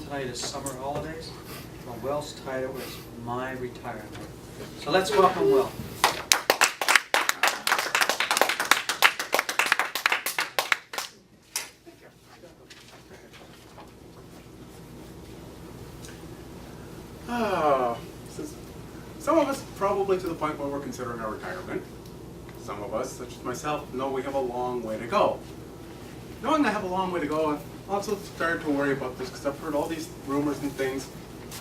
tight as summer holidays. Well, Will's title is My Retirement. So let's welcome Will. Some of us probably to the point where we're considering our retirement. Some of us, such as myself, know we have a long way to go. Knowing I have a long way to go, I've also started to worry about this because I've heard all these rumors and things.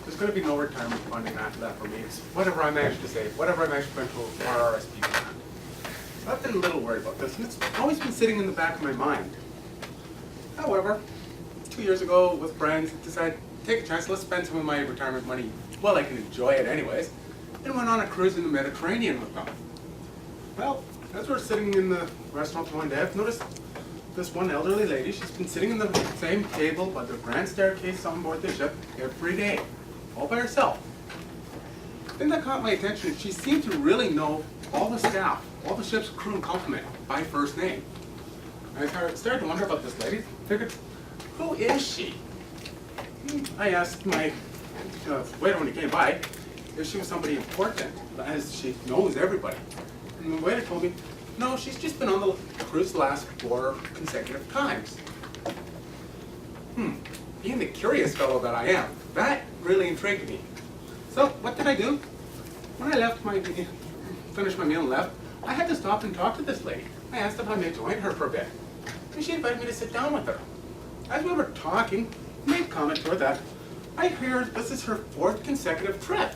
There's going to be no retirement funding after that for me. It's whatever I manage to save, whatever I manage to put into our RRSP plan. So I've been a little worried about this, and it's always been sitting in the back of my mind. However, 2 years ago with friends, I decided, take a chance, let's spend some of my retirement money while I can enjoy it anyways, and went on a cruise in the Mediterranean with them. Well, as we're sitting in the restaurant one day, I've noticed this one elderly lady. She's been sitting in the same table by the grand staircase on board the ship every day, all by herself. The thing that caught my attention is she seemed to really know all the staff, all the ship's crew and complement by first name. I started to wonder about this lady. Figured, who is she? I asked my waiter when he came by if she was somebody important, as she knows everybody. And the waiter told me, no, she's just been on the cruise the last 4 consecutive times. Being the curious fellow that I am, that really intrigued me. So what did I do? When I finished my meal and left, I had to stop and talk to this lady. I asked if I may join her for a bit. And she invited me to sit down with her. As we were talking, I made comment to her that I hear this is her 4th consecutive trip.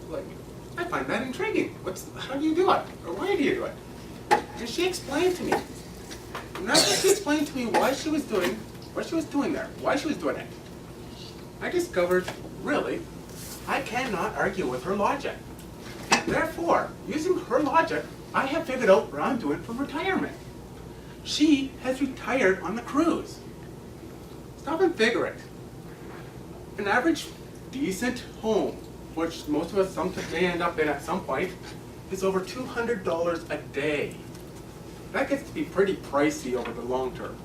Like, I find that intriguing. How do you do it? Or why do you do it? And she explained to me. And after she explained to me why she was doing there, why she was doing it, I discovered, really, I cannot argue with her logic. Therefore, using her logic, I have figured out what I'm doing for retirement. She has retired on the cruise. Stop and figure it. An average decent home, which most of us may end up in at some point, is over $200 a day. That gets to be pretty pricey over the long term.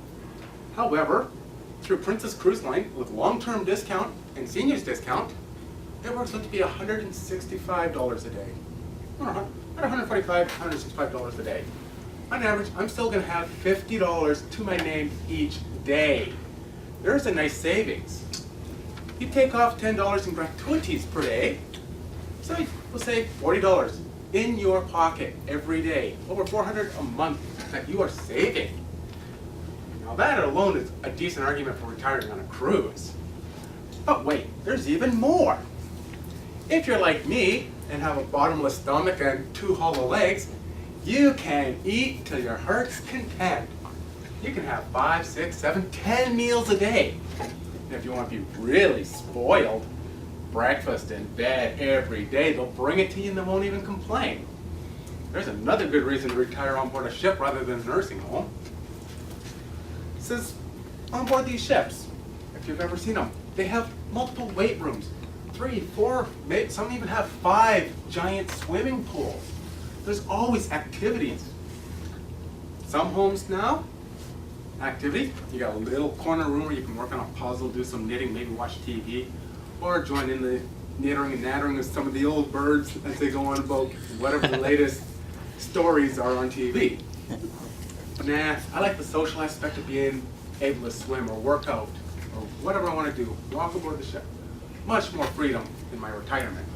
However, through Princess Cruise Line, with long-term discount and seniors discount, it works out to be $165 a day. Or $145, $165 a day. On average, I'm still going to have $50 to my name each day. There's a nice savings. You take off $10 in gratuities per day, so we'll say $40 in your pocket every day, over $400 a month that you are saving. Now that alone is a decent argument for retiring on a cruise. But wait, there's even more. If you're like me and have a bottomless stomach and 2 hollow legs, you can eat till your heart's content. You can have 5, 6, 7, 10 meals a day. And if you want to be really spoiled, breakfast in bed every day, they'll bring it to you and they won't even complain. There's another good reason to retire on board a ship rather than a nursing home. It says, on board these ships, if you've ever seen them, they have multiple weight rooms. 3, 4, some even have 5 giant swimming pools. There's always activities. Some homes now, activity, you got a little corner room where you can work on a puzzle, do some knitting, maybe watch TV, or join in the knittering and nattering with some of the old birds as they go on about whatever the latest stories are on TV. Nah, I like the social aspect of being able to swim or work out or whatever I want to do, walk aboard the ship. Much more freedom in my retirement.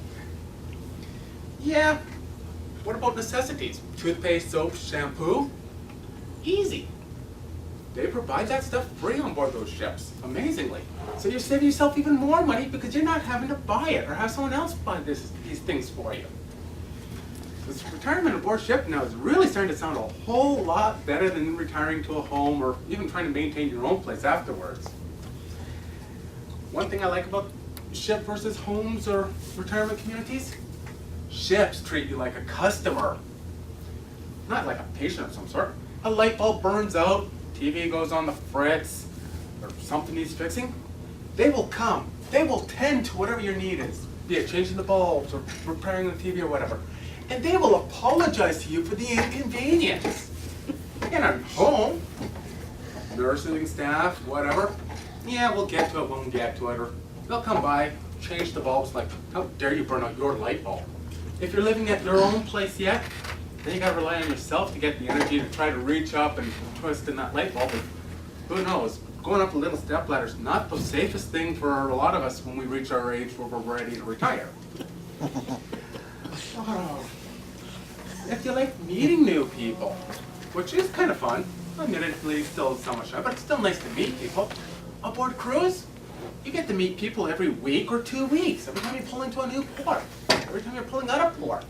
Yeah, what about necessities? Toothpaste, soap, shampoo? Easy. They provide that stuff free on board those ships, amazingly. So you're saving yourself even more money because you're not having to buy it or have someone else buy these things for you. This retirement aboard ship now is really starting to sound a whole lot better than retiring to a home or even trying to maintain your own place afterwards. One thing I like about ship versus homes or retirement communities, ships treat you like a customer, not like a patient of some sort. A light bulb burns out, TV goes on the fritz, or something needs fixing, they will come. They will tend to whatever your need is, be it changing the bulbs or repairing the TV or whatever. And they will apologize to you for the inconvenience. In a home, nursing staff, whatever, yeah, we'll get to it when we get to it, or They'll come by, change the bulbs, like, how dare you burn out your light bulb? If you're living at your own place yet, then you gotta rely on yourself to get the energy to try to reach up and twist in that light bulb. And who knows, going up a little step ladder is not the safest thing for a lot of us when we reach our age where we're ready to retire. Oh. If you like meeting new people, which is kind of fun, admittedly still somewhat shy, but it's still nice to meet people. Aboard cruise, you get to meet people every week or 2 weeks, every time you pull into a new port, every time you're pulling out of port.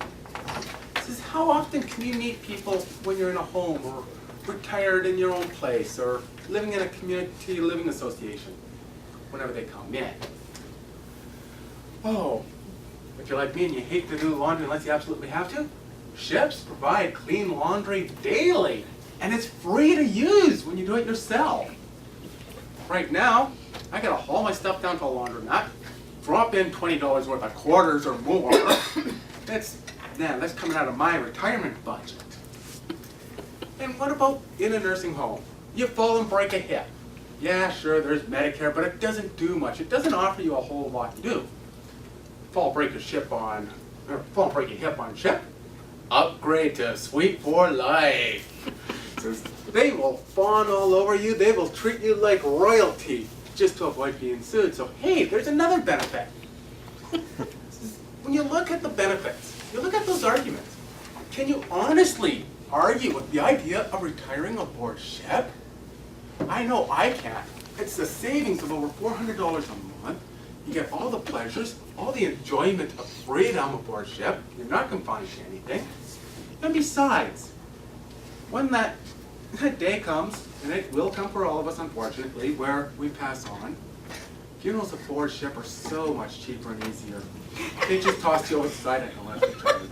This is how often can you meet people when you're in a home or retired in your own place or living in a community living association, whenever they come in. Oh, if you're like me and you hate to do laundry unless you absolutely have to, ships provide clean laundry daily, and it's free to use when you do it yourself. Right now, I gotta haul my stuff down to a laundromat, drop in $20 worth of quarters or more. That's coming out of my retirement budget. And what about in a nursing home? You fall and break a hip. Yeah, sure, there's Medicare, but it doesn't do much. It doesn't offer you a whole lot to do. Fall and break a hip on ship, upgrade to Suite for Life. They will fawn all over you. They will treat you like royalty just to avoid being sued. So hey, there's another benefit. When you look at the benefits, you look at those arguments, can you honestly argue with the idea of retiring aboard ship? I know I can't. It's the savings of over $400 a month. You get all the pleasures, all the enjoyment of freedom aboard ship. You're not confined to anything. And besides, when that day comes, and it will come for all of us unfortunately, where we pass on, funerals aboard ship are so much cheaper and easier. They just toss you over the side and let you try it.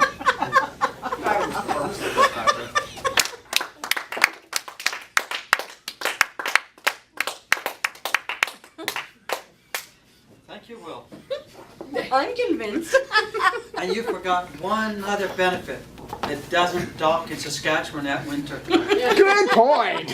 Thank you, Will. I'm convinced. And you forgot one other benefit. It doesn't dock in Saskatchewan that winter. Good point.